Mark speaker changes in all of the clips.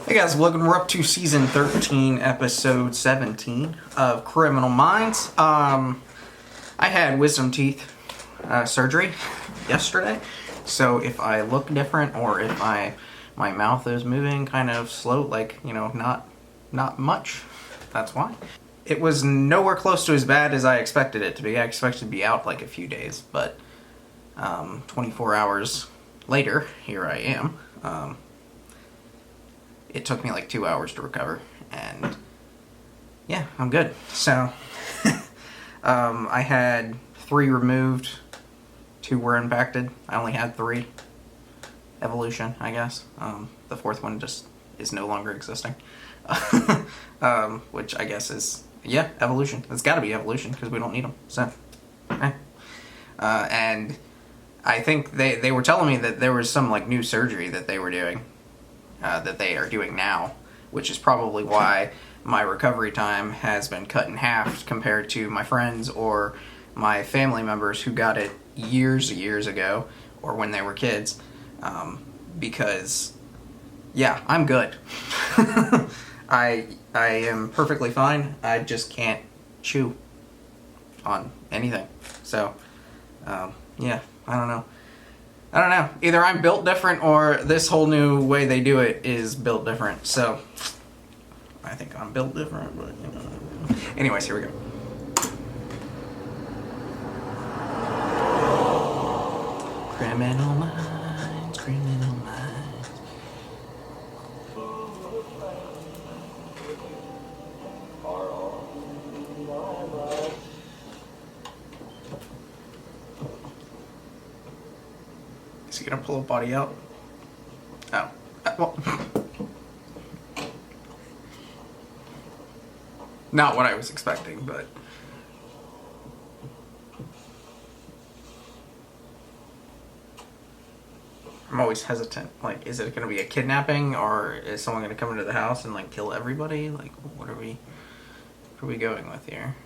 Speaker 1: Hey guys, welcome. We're up to season 13, episode 17 of Criminal Minds. I had wisdom teeth surgery yesterday, so if I look different or if my mouth is moving kind of slow, like, you know, not much, that's why. It was nowhere close to as bad as I expected it to be. I expected to be out like a few days, but 24 hours later, here I am. It took me like 2 hours to recover, and yeah, I'm good. So, I had 3 removed, 2 were impacted. I only had 3. Evolution, I guess. The 4th one just is no longer existing. Which I guess is, yeah, evolution. It's gotta be evolution, because we don't need them, so, and I think they were telling me that there was some, like, new surgery that they were doing. That they are doing now, which is probably why my recovery time has been cut in half compared to my friends or my family members who got it years ago, or when they were kids, because, yeah, I'm good. I am perfectly fine. I just can't chew on anything. So, yeah, I don't know. Either I'm built different or this whole new way they do it is built different. So, I think I'm built different, but, you know. Anyways, here we go. Criminal minds, criminal minds. Is he gonna pull a body out? Oh. Well. Not what I was expecting, but... I'm always hesitant. Like, is it gonna be a kidnapping, or is someone gonna come into the house and, like, kill everybody? Like, what are we going with here?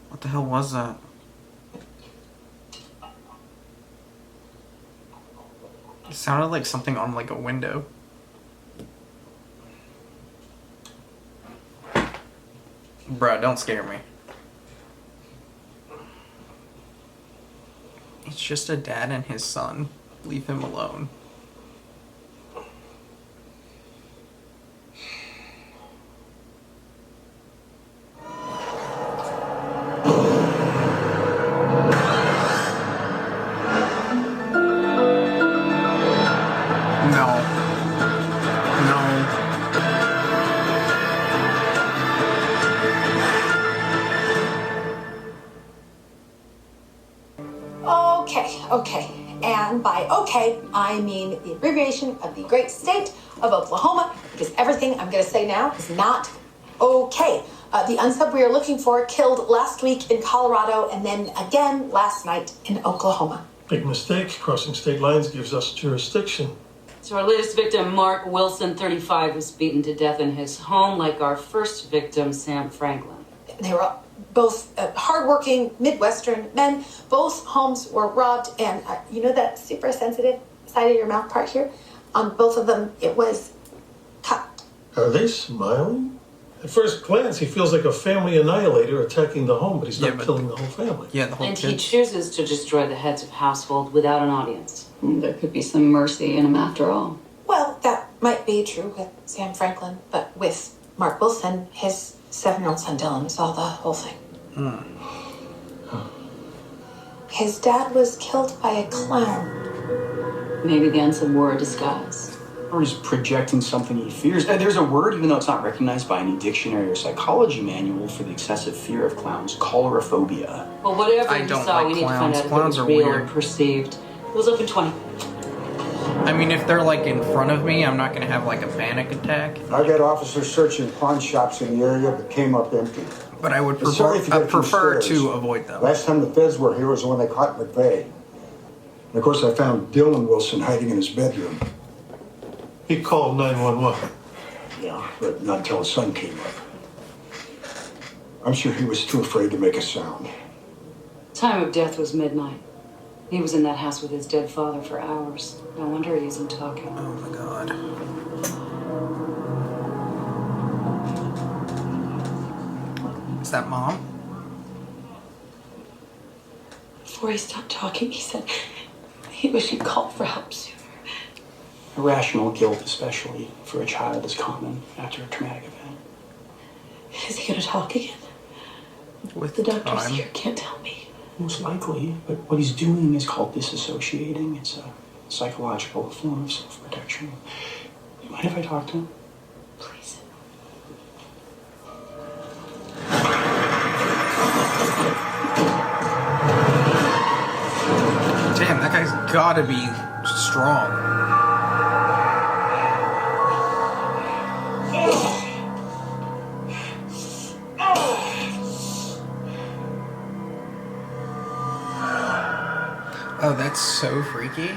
Speaker 1: What the hell was that? It sounded like something on, like, a window. Bruh, don't scare me. It's just a dad and his son. Leave him alone.
Speaker 2: Okay, and by okay, I mean the abbreviation of the great state of Oklahoma, because everything I'm going to say now is not okay. The unsub we are looking for killed last week in Colorado and then again last night in Oklahoma.
Speaker 3: Big mistake. Crossing state lines gives us jurisdiction.
Speaker 4: So our latest victim, Mark Wilson, 35, was beaten to death in his home like our first victim, Sam Franklin.
Speaker 2: They were both hardworking Midwestern men. Both homes were robbed, and you know that super sensitive side of your mouth part here? On both of them, it was cut.
Speaker 3: Are they smiling? At first glance, he feels like a family annihilator attacking the home, but he's not killing the whole family.
Speaker 1: Yeah, the whole
Speaker 4: And
Speaker 1: kids.
Speaker 4: he chooses to destroy the heads of household without an audience.
Speaker 5: There could be some mercy in him after all.
Speaker 2: Well, that might be true with Sam Franklin, but with Mark Wilson, his 7-year-old son Dylan saw the whole thing. His dad was killed by a clown.
Speaker 4: Maybe the unsub wore a disguise.
Speaker 6: Or he's projecting something he fears. There's a word, even though it's not recognized by any dictionary or psychology manual, for the excessive fear of clowns: colorophobia.
Speaker 4: Well, whatever
Speaker 1: I
Speaker 4: you
Speaker 1: don't
Speaker 4: saw,
Speaker 1: like
Speaker 4: we need to
Speaker 1: clowns.
Speaker 4: find out if it
Speaker 1: Clowns
Speaker 4: was
Speaker 1: are
Speaker 4: real
Speaker 1: weird.
Speaker 4: or perceived. It was open 20.
Speaker 1: I mean, if they're, like, in front of me, I'm not gonna have, like, a panic attack.
Speaker 7: I got officers searching pawn shops in the area, but came up empty.
Speaker 1: But I would
Speaker 7: Sorry if you got
Speaker 1: prefer
Speaker 7: upstairs.
Speaker 1: to avoid them.
Speaker 7: Last time the feds were here was when they caught McVeigh. And of course, I found Dylan Wilson hiding in his bedroom.
Speaker 3: He called 911.
Speaker 7: Yeah, but not until his son came up. I'm sure he was too afraid to make a sound.
Speaker 4: Time of death was midnight. He was in that house with his dead father for hours. No wonder he isn't talking.
Speaker 1: Oh my god. Is that Mom?
Speaker 2: Before he stopped talking, he said he wished he'd called for help sooner.
Speaker 6: Irrational guilt, especially for a child, is common after a traumatic event.
Speaker 2: Is he gonna talk again?
Speaker 1: With
Speaker 2: The doctors
Speaker 1: time.
Speaker 2: here can't tell me.
Speaker 6: Most likely, but what he's doing is called disassociating. It's a psychological form of self-protection. You mind if I talk to him?
Speaker 2: Please.
Speaker 1: Damn, that guy's gotta be strong. Oh, that's so freaky.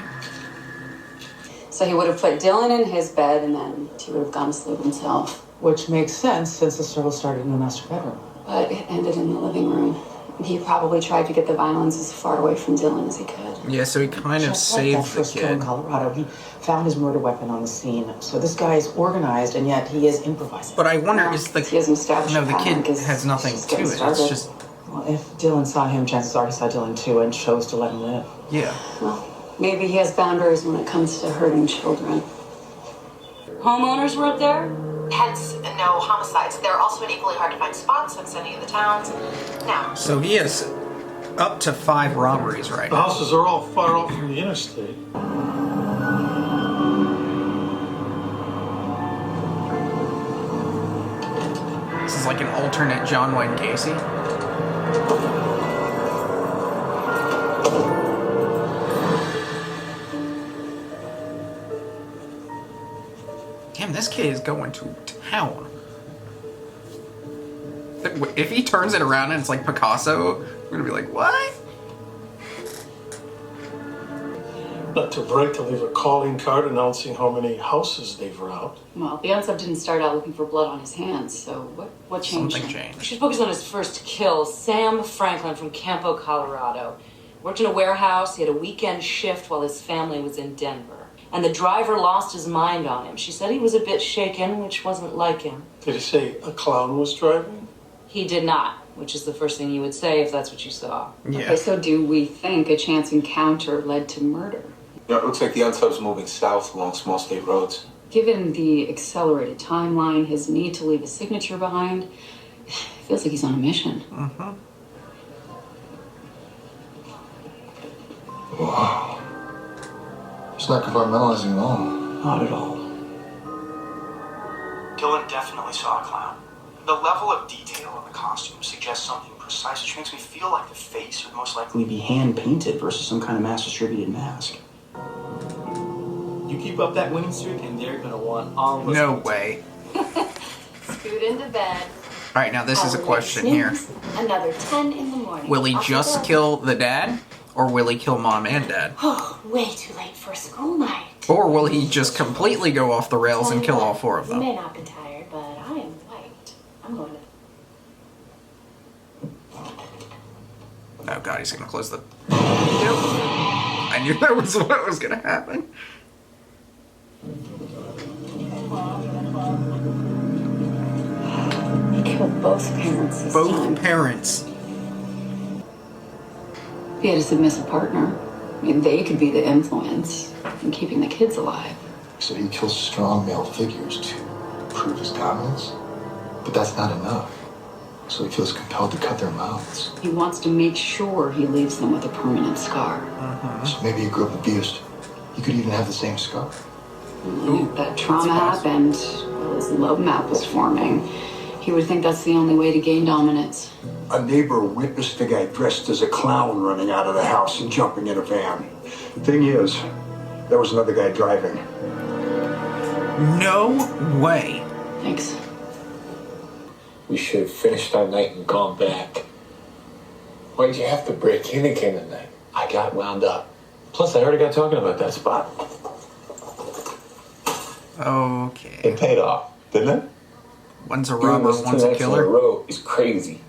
Speaker 5: So he would have put Dylan in his bed and then he would have gone to sleep himself.
Speaker 8: Which makes sense since the struggle started in the master bedroom.
Speaker 5: But it ended in the living room. He probably tried to get the violence as far away from Dylan as he could.
Speaker 1: Yeah, so he kind of
Speaker 8: Just like that
Speaker 1: saved the
Speaker 8: first kill in
Speaker 1: kid.
Speaker 8: Colorado, he found his murder weapon on the scene. So this guy is organized and yet he is improvising.
Speaker 1: But I wonder,
Speaker 5: Yeah,
Speaker 1: is the
Speaker 5: he hasn't established
Speaker 1: no, the
Speaker 5: a pattern
Speaker 1: kid
Speaker 5: 'cause
Speaker 1: has nothing
Speaker 5: he's
Speaker 1: to
Speaker 5: just
Speaker 1: it.
Speaker 5: getting
Speaker 1: It's
Speaker 5: started.
Speaker 1: just
Speaker 8: Well, if Dylan saw him, chances are he saw Dylan too and chose to let him live.
Speaker 1: yeah.
Speaker 5: Well, maybe he has boundaries when it comes to hurting children.
Speaker 4: Homeowners were up there?
Speaker 2: Hence, no homicides. They're also in equally hard to find spots in any of the towns. Now,
Speaker 1: So he has up to 5 robberies right
Speaker 3: The
Speaker 1: now.
Speaker 3: houses are all far off from the interstate.
Speaker 1: This is like an alternate John Wayne Casey. Damn, this kid is going to town. If he turns it around and it's like Picasso, I'm gonna be like, what?
Speaker 3: Not too bright to leave a calling card announcing how many houses they've robbed.
Speaker 5: Well, the unsub didn't start out looking for blood on his hands, so what changed?
Speaker 1: Something
Speaker 4: We
Speaker 1: changed.
Speaker 4: should focus on his first kill, Sam Franklin from Campo, Colorado. Worked in a warehouse. He had a weekend shift while his family was in Denver. And the driver lost his mind on him. She said he was a bit shaken, which wasn't like him.
Speaker 3: Did he say a clown was driving?
Speaker 4: He did not, which is the first thing you would say if that's what you saw.
Speaker 1: Yeah.
Speaker 5: Okay, so do we think a chance encounter led to murder?
Speaker 9: Yeah, it looks like the unsub's moving south along small state roads.
Speaker 5: Given the accelerated timeline, his need to leave a signature behind, it feels like he's on a mission.
Speaker 1: Mm-hmm.
Speaker 10: Wow. It's not compartmentalizing at all.
Speaker 6: Not at all. Dylan definitely saw a clown. The level of detail in the costume suggests something precise, which makes me feel like the face would most likely be hand-painted versus some kind of mass-distributed mask.
Speaker 11: You keep up that winning streak, and they're gonna want all of us.
Speaker 1: No way.
Speaker 2: scoot into bed.
Speaker 1: All right, now this is a question here.
Speaker 2: Another 10 in the morning.
Speaker 1: Will he
Speaker 2: Off we
Speaker 1: just
Speaker 2: go.
Speaker 1: kill the dad, or will he kill Mom and Dad?
Speaker 2: Oh, way too late for school night.
Speaker 1: Or will he just completely go off the rails and kill all 4 of
Speaker 2: You may
Speaker 1: them?
Speaker 2: not be tired, but I am wiped. I'm going to.
Speaker 1: Oh god, he's gonna close the... Nope. I knew that was what was gonna happen.
Speaker 5: He killed both parents this
Speaker 1: Both
Speaker 5: time.
Speaker 1: parents.
Speaker 5: He had a submissive partner. I mean, they could be the influence in keeping the kids alive.
Speaker 10: So he kills strong male figures to prove his dominance. But that's not enough. So he feels compelled to cut their mouths.
Speaker 5: He wants to make sure he leaves them with a permanent scar.
Speaker 10: So maybe he grew up abused. He could even have the same scar.
Speaker 5: If that trauma happened while his love map was forming, he would think that's the only way to gain dominance.
Speaker 7: A neighbor witnessed a guy dressed as a clown running out of the house and jumping in a van. Thing is, there was another guy driving.
Speaker 1: No way.
Speaker 5: Thanks.
Speaker 9: We should have finished our night and gone back. Why'd you have to break in again tonight?
Speaker 11: I got wound up. Plus, I heard a guy talking about that spot.
Speaker 1: Okay.
Speaker 11: It paid off.
Speaker 9: Didn't it?
Speaker 1: One's a robber, one's a killer.
Speaker 9: In a row is crazy.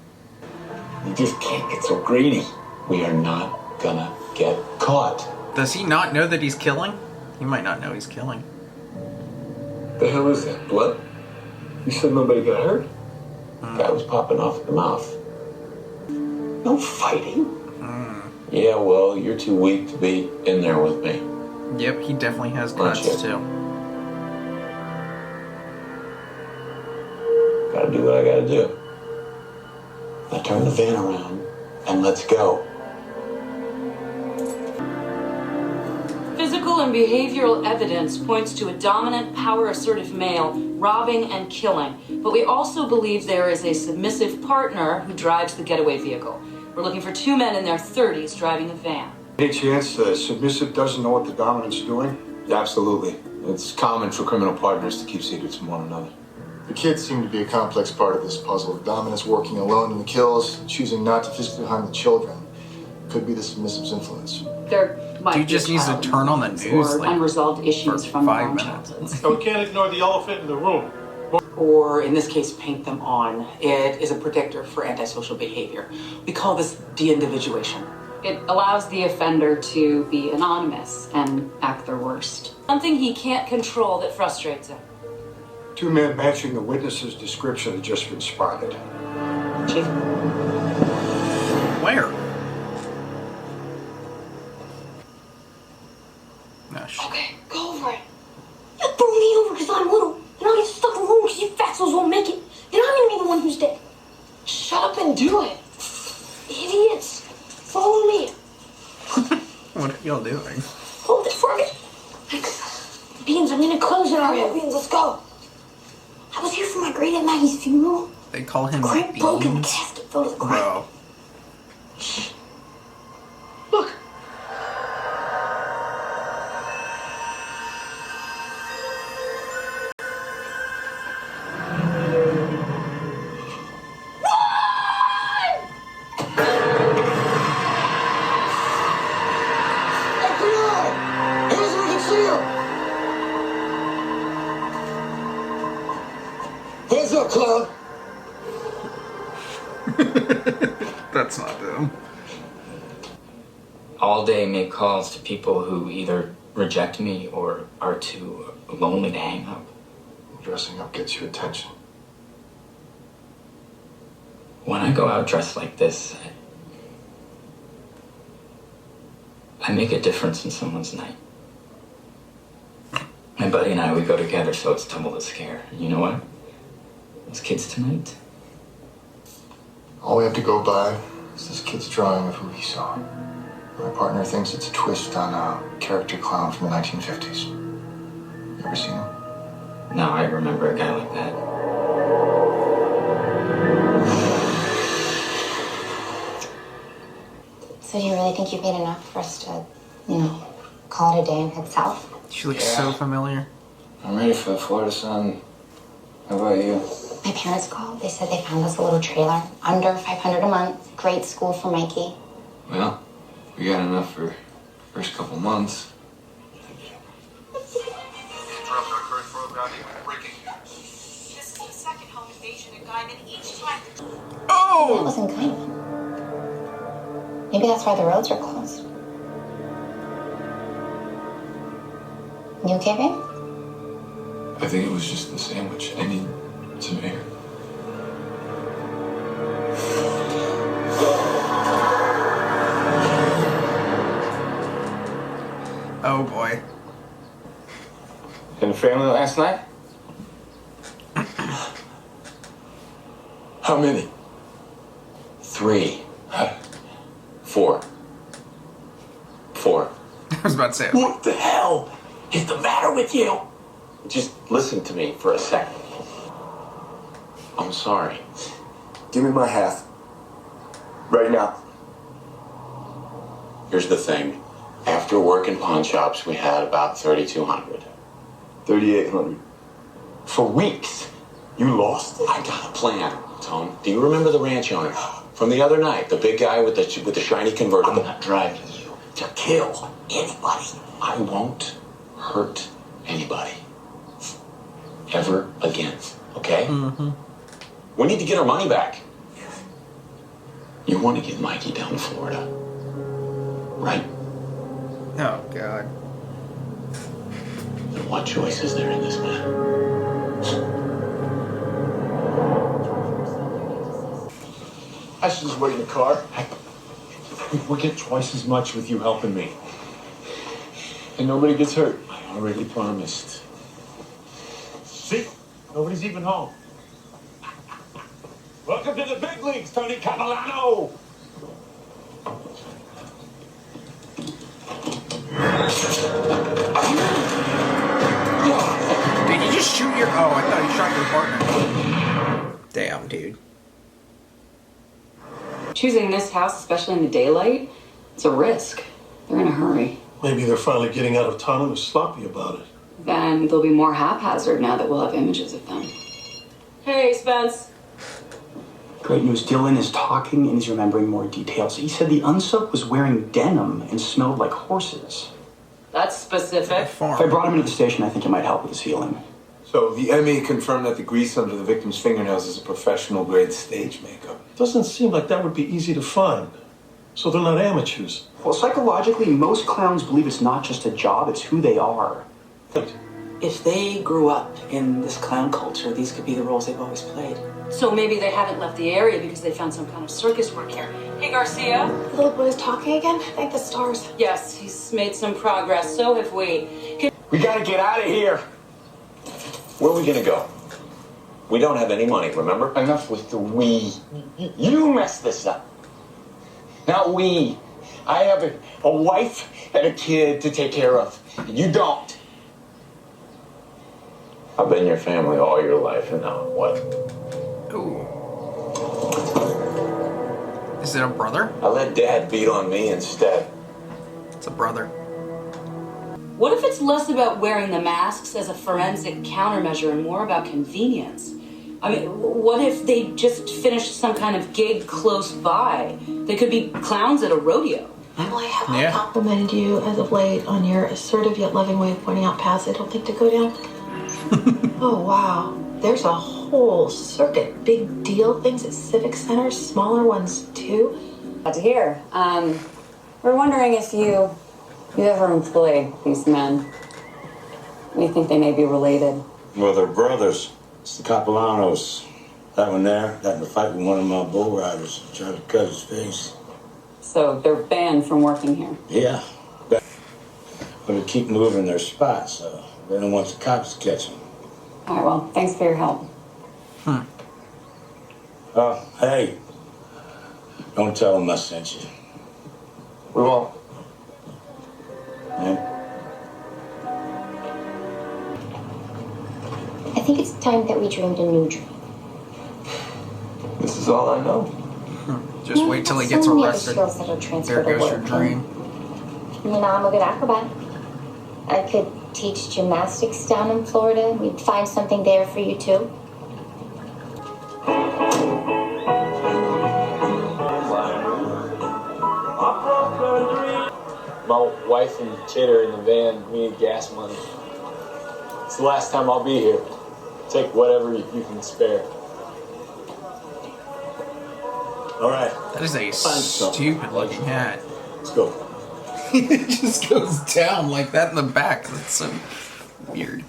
Speaker 9: You just can't get so greedy. We are not gonna get caught.
Speaker 1: Does he not know that he's killing? He might not know he's killing.
Speaker 9: The hell is that? Blood? You said nobody got hurt? Guy was popping off at the mouth. No fighting. Yeah, well, you're too weak to be in there with me.
Speaker 1: Yep, he definitely has guts too.
Speaker 9: Gotta do what I gotta do. Now turn the van around and let's go.
Speaker 4: Physical and behavioral evidence points to a dominant, power-assertive male robbing and killing. But we also believe there is a submissive partner who drives the getaway vehicle. We're looking for 2 men in their 30s driving a van.
Speaker 7: Any chance the submissive doesn't know what the dominant's doing?
Speaker 10: Absolutely. It's common for criminal partners to keep secrets from one another. The kids seem to be a complex part of this puzzle. The dominant's working alone in the kills, choosing not to physically harm the children. Could be the submissive's influence.
Speaker 5: There might
Speaker 1: Dude
Speaker 5: be
Speaker 1: just needs to turn on the news
Speaker 5: or
Speaker 1: like,
Speaker 5: unresolved issues
Speaker 1: for
Speaker 5: from
Speaker 1: 5
Speaker 5: their own
Speaker 1: minutes.
Speaker 5: childhoods.
Speaker 3: So we can't ignore the elephant in the room.
Speaker 8: Or in this case, paint them on. It is a predictor for antisocial behavior. We call this de-individuation.
Speaker 5: It allows the offender to be anonymous and act their worst.
Speaker 4: Something he can't control that frustrates him.
Speaker 7: 2 men matching the witness's description have just been spotted.
Speaker 8: Chief?
Speaker 1: Where? Oh, shit.
Speaker 12: Okay, go over it. You throw me over because I'm little, and I'll get stuck alone because you fatsos won't make it. Then I'm gonna be the one who's dead. Shut up and do it. Idiots. Follow me.
Speaker 1: What are y'all doing?
Speaker 12: Hold it for me. Beans, I'm gonna close it already. Beans, let's go. I was here for my great Aunt Maggie's funeral.
Speaker 1: They call him
Speaker 12: Great broken
Speaker 1: Beans?
Speaker 12: casket filled with crap.
Speaker 1: Bro.
Speaker 12: Look.
Speaker 7: Hands up, clown!
Speaker 1: That's not them.
Speaker 13: All day make calls to people who either reject me or are too lonely to hang up.
Speaker 10: Dressing up gets you attention.
Speaker 13: When I go out dressed like this, I make a difference in someone's night. My buddy and I, we go together, so it's double the scare. And you know what? Those kids tonight,
Speaker 10: All we have to go by is this kid's drawing of who he saw. My partner thinks it's a twist on a character clown from the 1950s. You ever seen him?
Speaker 13: now I remember a guy like that.
Speaker 14: So do you really think you paid enough for us to, call it a day and head south?
Speaker 1: She looks so familiar.
Speaker 13: I'm ready for the Florida sun. How about you?
Speaker 14: My parents called. They said they found us a little trailer, under $500 a month, great school for Mikey.
Speaker 13: Well, we got enough for first couple months.
Speaker 6: Interrupt our current programming. Breaking news.
Speaker 12: This is the second home invasion in Guyman. Each time.
Speaker 14: That wasn't Guyman. Maybe that's why the roads are closed. You okay, babe?
Speaker 10: I think it was just the sandwich. I need some air.
Speaker 1: Oh boy.
Speaker 9: And the family last night?
Speaker 10: How many?
Speaker 9: 3. 4. 4.
Speaker 1: I was about to say.
Speaker 9: What the hell is the matter with you? Just listen to me for a second. I'm sorry.
Speaker 7: Give me my half. Right now.
Speaker 9: Here's the thing. After work in pawn shops, we had about 3,200.
Speaker 7: 3,800.
Speaker 9: For weeks. You lost it? I got a plan, Tom. Do you remember the ranch owner from the other night? The big guy with the shiny convertible? I'm not driving you to kill anybody. I won't hurt anybody. ever again, okay? We need to get our money back. You want to get Mikey down to Florida, right?
Speaker 1: Oh, God.
Speaker 9: And what choice is there in this, man?
Speaker 15: I should just wait in the car. We'll get twice as much with you helping me. And nobody gets hurt. I already promised. See? Nobody's even home. Welcome to the big leagues, Tony Capilano!
Speaker 1: Did you just shoot your... Oh, I thought you shot your partner. Damn, dude.
Speaker 5: Choosing this house, especially in the daylight, it's a risk. They're in a hurry.
Speaker 3: Maybe they're finally getting out of town and they're sloppy about it.
Speaker 5: Then they'll be more haphazard now that we'll have images of them. Hey, Spence.
Speaker 6: Great news. Dylan is talking and he's remembering more details. He said the unsub was wearing denim and smelled like horses.
Speaker 5: That's specific.
Speaker 6: If I brought him into the station, I think it might help with his healing.
Speaker 9: So the ME confirmed that the grease under the victim's fingernails is a professional grade stage makeup.
Speaker 3: Doesn't seem like that would be easy to find. So they're not amateurs.
Speaker 6: Well, psychologically, most clowns believe it's not just a job, it's who they are.
Speaker 8: If they grew up in this clown culture, these could be the roles they've always played.
Speaker 4: So maybe they haven't left the area because they found some kind of circus work here. Hey, Garcia.
Speaker 2: The little boy's talking again? Thank the stars.
Speaker 4: Yes, he's made some progress. So have we.
Speaker 9: We gotta get out of here. Where are we gonna go? We don't have any money, remember?
Speaker 15: Enough with the we. You messed this up. Not we. I have a wife and a kid to take care of. You don't.
Speaker 9: I've been your family all your life, and now what?
Speaker 1: Ooh. Is it a brother?
Speaker 9: I let Dad beat on me instead.
Speaker 1: It's a brother.
Speaker 4: What if it's less about wearing the masks as a forensic countermeasure and more about convenience? I mean, what if they just finished some kind of gig close by? They could be clowns at a rodeo.
Speaker 2: Emily, have I complimented you as of late on your assertive yet loving way of pointing out paths I don't think to go down? Oh, wow. There's a whole circuit. Big deal things at civic centers, smaller ones too.
Speaker 5: Glad to hear. We're wondering if you ever employ these men. We think they may be related.
Speaker 16: Well, they're brothers. It's the Capilanos. That one there got in a fight with one of my bull riders. Tried to cut his face.
Speaker 5: So they're banned from working here.
Speaker 16: Yeah. But they keep moving their spots, so they don't want the cops to catch them.
Speaker 5: All right, well, thanks for your help.
Speaker 16: Hey. Don't tell them I sent you.
Speaker 10: We won't.
Speaker 16: Yeah.
Speaker 14: I think it's time that we dreamed a new dream.
Speaker 10: This is all I know.
Speaker 1: Just wait till he gets
Speaker 14: So many other
Speaker 1: arrested.
Speaker 14: skills that are
Speaker 1: There
Speaker 14: transferred
Speaker 1: goes
Speaker 14: to
Speaker 1: your
Speaker 14: work.
Speaker 1: dream.
Speaker 14: You know, I'm a good acrobat. I could teach gymnastics down in Florida. We'd find something there for you too.
Speaker 15: My wife and kid are in the van. We need gas money. It's the last time I'll be here. Take whatever you can spare.
Speaker 16: All right.
Speaker 1: That is a stupid looking hat.
Speaker 16: Let's go.
Speaker 1: It just goes down like that in the back. That's so weird.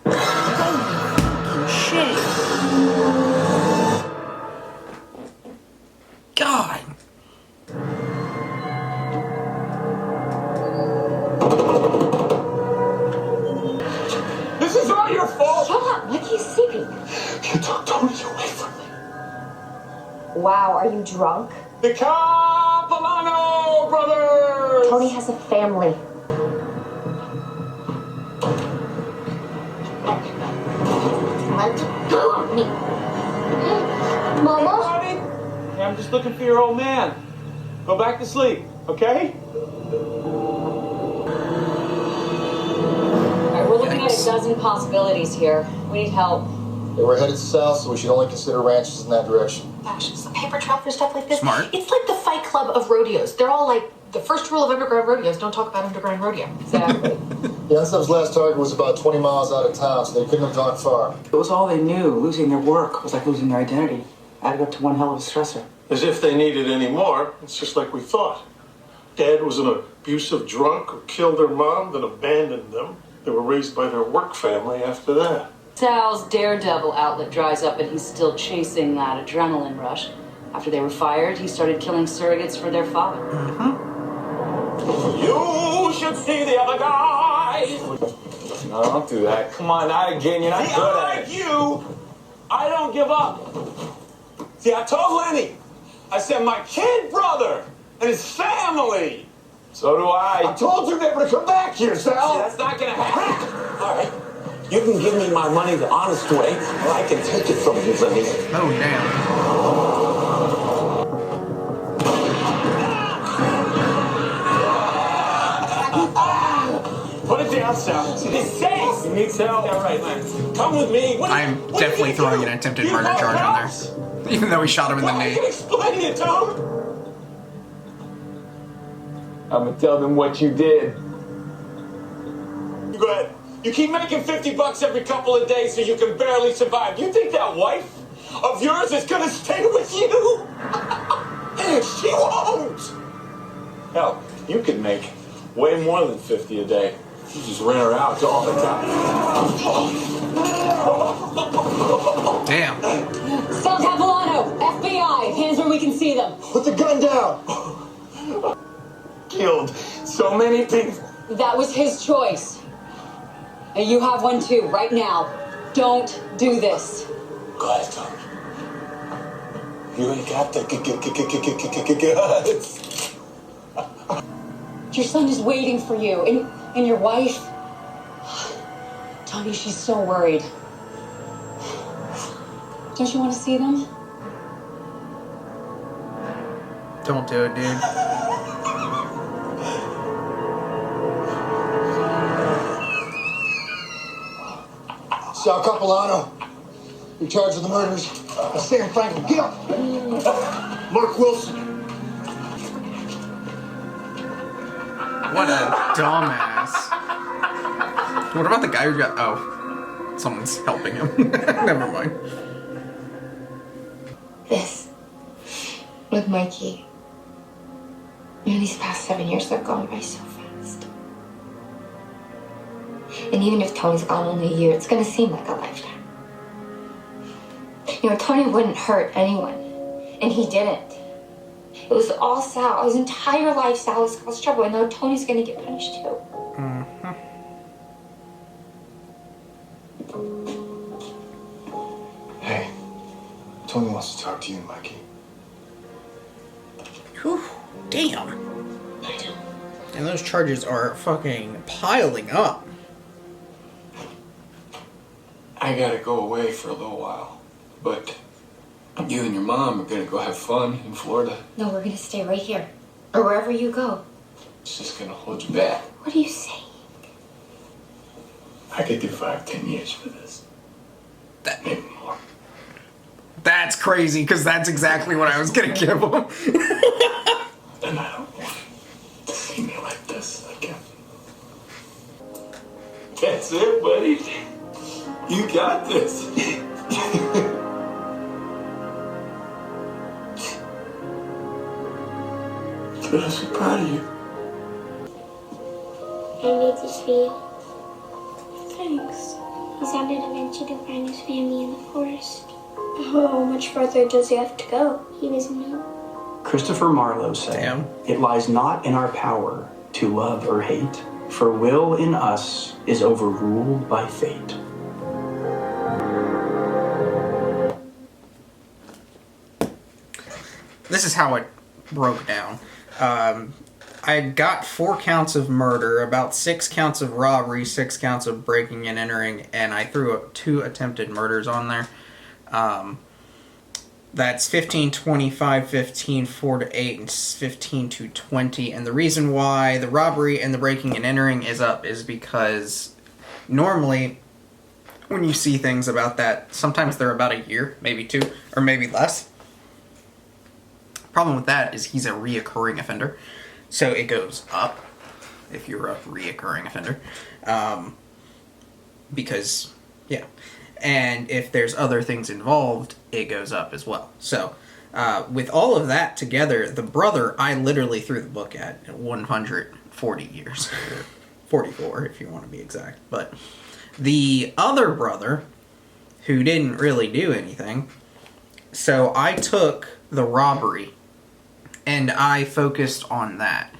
Speaker 1: Holy shit. God.
Speaker 15: This is all your fault!
Speaker 14: Shut up, Mikey's sleeping.
Speaker 15: You took Tony away from me.
Speaker 14: Wow, are you drunk?
Speaker 15: The Capilano brothers!
Speaker 14: Tony has a family. Let go of me. Mama?
Speaker 15: Honey, yeah, I'm just looking for your old man. Go back to sleep, okay?
Speaker 4: All right, we're looking at a dozen possibilities here. We need help.
Speaker 10: Yeah, we're headed south, so we should only consider ranches in that direction.
Speaker 2: Gosh, it's a paper trail for stuff like this.
Speaker 1: Smart.
Speaker 2: It's like the Fight Club of rodeos. They're all like, the first rule of underground rodeos, don't talk about underground rodeo.
Speaker 5: Exactly.
Speaker 10: The unsub's last target was about 20 miles out of town, so they couldn't have gone far.
Speaker 8: It was all they knew. Losing their work was like losing their identity. Added up to one hell of a stressor.
Speaker 3: As if they needed any more. It's just like we thought. Dad was an abusive drunk who killed their mom, then abandoned them. They were raised by their work family after that.
Speaker 4: Sal's daredevil outlet dries up and he's still chasing that adrenaline rush. After they were fired, he started killing surrogates for their father.
Speaker 9: You should see the other guys. No, don't do that. Come on, not again. You're not good at it. You, I don't give up. See, I told Lenny. I said my kid brother and his family. So do I.
Speaker 7: I told you never to come back here, Sal.
Speaker 9: See, that's not gonna happen. All right. You can give me my money the honest way, or I can take it from you, Lenny.
Speaker 1: Oh, damn.
Speaker 9: Put it down, Sal. It's safe. You need Sal? Yeah, right, Len. Come with me.
Speaker 1: I'm definitely throwing an attempted murder charge on there. Even though he shot him in the knee.
Speaker 9: Explain it to him. I'm gonna tell them what you did. Go ahead. You keep making $50 every couple of days so you can barely survive. You think that wife of yours is gonna stay with you? She won't. Hell, you could make way more than 50 a day. You just rent her out all the time.
Speaker 1: Damn.
Speaker 5: Sal Capilano, FBI. Hands where we can see them.
Speaker 10: Put the gun down.
Speaker 9: Killed so many people.
Speaker 5: That was his choice. And you have one too, right now. Don't do this.
Speaker 9: Go ahead, Tom. You ain't got the guts.
Speaker 5: Your son is waiting for you. And your wife? Tommy, she's so worried. Don't you want to see them?
Speaker 1: Don't do it, dude.
Speaker 10: Sal Capilano, in charge of the murders of Sam Franklin. Get up! Mark Wilson.
Speaker 1: What a dumbass. What about the guy who got... Oh. Someone's helping him. Never mind.
Speaker 14: This. With Mikey. These past 7 years have gone by so fast. And even if Tony's gone only a year, it's gonna seem like a lifetime. You know, Tony wouldn't hurt anyone. And he didn't. It was all Sal. His entire life, Sal has caused trouble. And now Tony's gonna get punished too.
Speaker 10: Hey, Tony wants to talk to you, Mikey.
Speaker 1: Whew, damn. And those charges are fucking piling up.
Speaker 9: I gotta go away for a little while, but you and your mom are gonna go have fun in Florida.
Speaker 14: No, we're gonna stay right here. Or wherever you go.
Speaker 9: It's just gonna hold you back.
Speaker 14: What are you saying?
Speaker 9: I could do 5-10 years for this. Maybe more.
Speaker 1: That's crazy, because that's exactly what I was gonna give him.
Speaker 9: And I don't want to see me like this again. That's it, buddy. You got this. Good, I'm so proud of you.
Speaker 12: I need to see you. Thanks. He sounded eventually to find his family in the forest. How much further does he have to go? He doesn't know.
Speaker 6: Christopher Marlowe said, "It lies not in our power to love or hate, for will in us is overruled by fate."
Speaker 1: This is how it broke down. I got 4 counts of murder, about 6 counts of robbery, 6 counts of breaking and entering, and I threw up 2 attempted murders on there. That's 15, 25, 15, 4 to 8, and 15 to 20. And the reason why the robbery and the breaking and entering is up is because normally when you see things about that, sometimes they're about a year, maybe 2, or maybe less. Problem with that is he's a reoccurring offender, so it goes up. if you're a reoccurring offender. Because, yeah. And if there's other things involved, it goes up as well. So, with all of that together, the brother, I literally threw the book at 140 years. 44, if you want to be exact. But the other brother, who didn't really do anything, so I took the robbery, and I focused on that.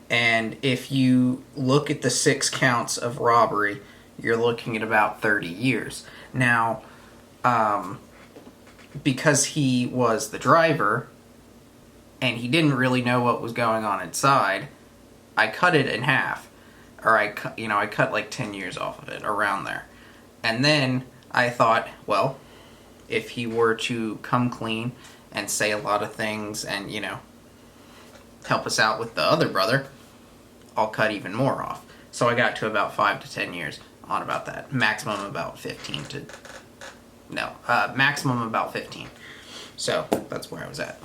Speaker 1: And if you look at the 6 counts of robbery, you're looking at about 30 years. Now, because he was the driver, and he didn't really know what was going on inside, I cut it in half. Or I cut like 10 years off of it, around there. And then I thought, well, if he were to come clean and say a lot of things and, you know, help us out with the other brother, I'll cut even more off. So I got to about 5 to 10 years on about that. Maximum about 15 to... No, maximum about 15. So, that's where I was at.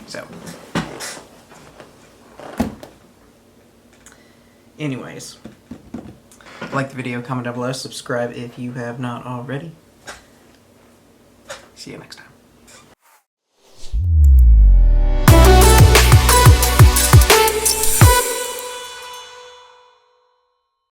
Speaker 1: So... Anyways, like the video, comment down below, subscribe if you have not already. See you next time.